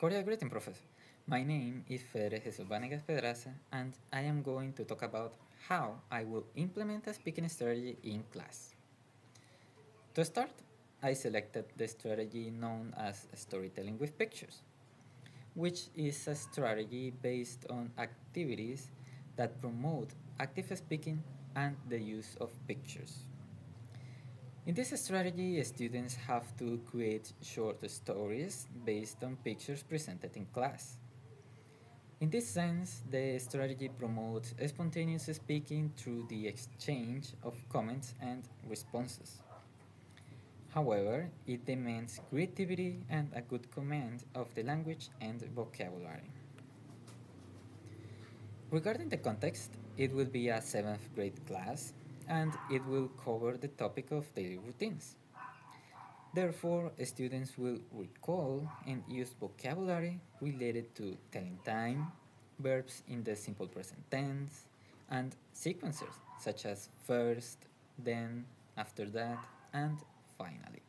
Cordial greeting, Professor. My name is Fedre Jesus Vanegas Pedraza, and I am going to talk about how I will implement a speaking strategy in class. To start, I selected the strategy known as storytelling with pictures, which is a strategy based on activities that promote active speaking and the use of pictures. In this strategy, students have to create short stories based on pictures presented in class. In this sense, the strategy promotes spontaneous speaking through the exchange of comments and responses. However, it demands creativity and a good command of the language and vocabulary. Regarding the context, it will be a 7th grade class and it will cover the topic of daily routines. Therefore, students will recall and use vocabulary related to telling time, verbs in the simple present tense, and sequencers such as first, then, after that, and finally.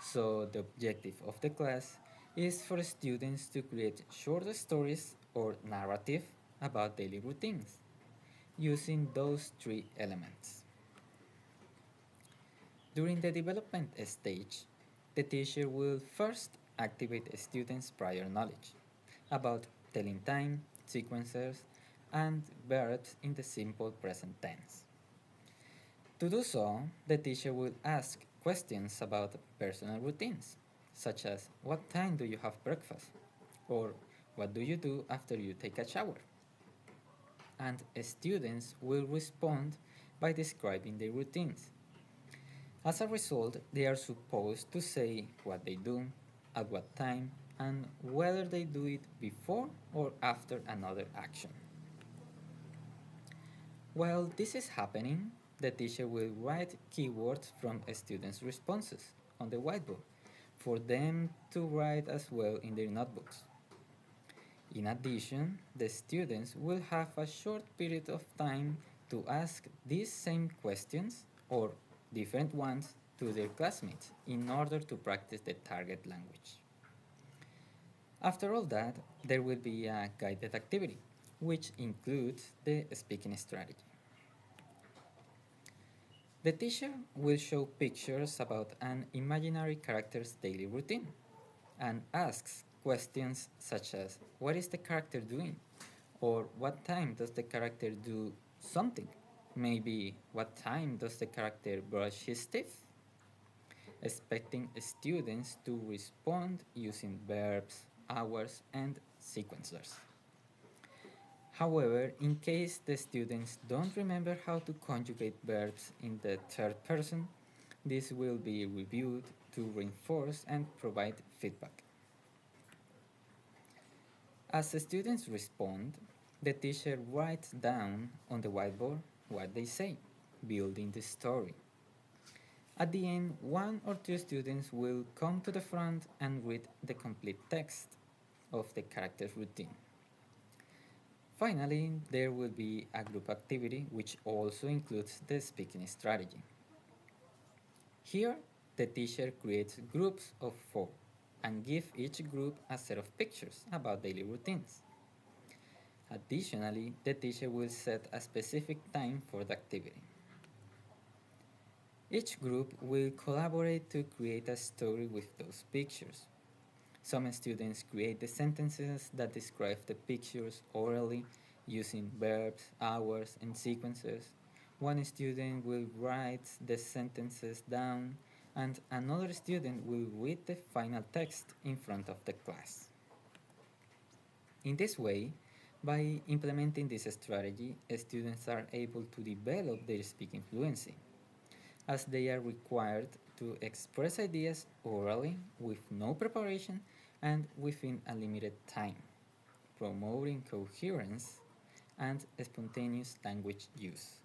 So, the objective of the class is for students to create short stories or narrative about daily routines using those three elements. During the development stage, the teacher will first activate students' prior knowledge about telling time, sequencers, and verbs in the simple present tense. To do so, the teacher will ask questions about personal routines, such as what time do you have breakfast? Or what do you do after you take a shower? And students will respond by describing their routines. As a result, they are supposed to say what they do, at what time, and whether they do it before or after another action. While this is happening, the teacher will write keywords from students' responses on the whiteboard for them to write as well in their notebooks. In addition, the students will have a short period of time to ask these same questions or different ones to their classmates in order to practice the target language. After all that, there will be a guided activity, which includes the speaking strategy. The teacher will show pictures about an imaginary character's daily routine and asks questions such as what is the character doing? Or what time does the character do something? Maybe what time does the character brush his teeth? Expecting students to respond using verbs, hours, and sequencers. However, in case the students don't remember how to conjugate verbs in the third person, this will be reviewed to reinforce and provide feedback. As the students respond, the teacher writes down on the whiteboard what they say, building the story. At the end, one or two students will come to the front and read the complete text of the character's routine. Finally, there will be a group activity which also includes the speaking strategy. Here, the teacher creates groups of 4 and give each group a set of pictures about daily routines. Additionally, the teacher will set a specific time for the activity. Each group will collaborate to create a story with those pictures. Some students create the sentences that describe the pictures orally using verbs, hours, and sequences. One student will write the sentences down, and another student will read the final text in front of the class. In this way, by implementing this strategy, students are able to develop their speaking fluency, as they are required to express ideas orally with no preparation and within a limited time, promoting coherence and spontaneous language use.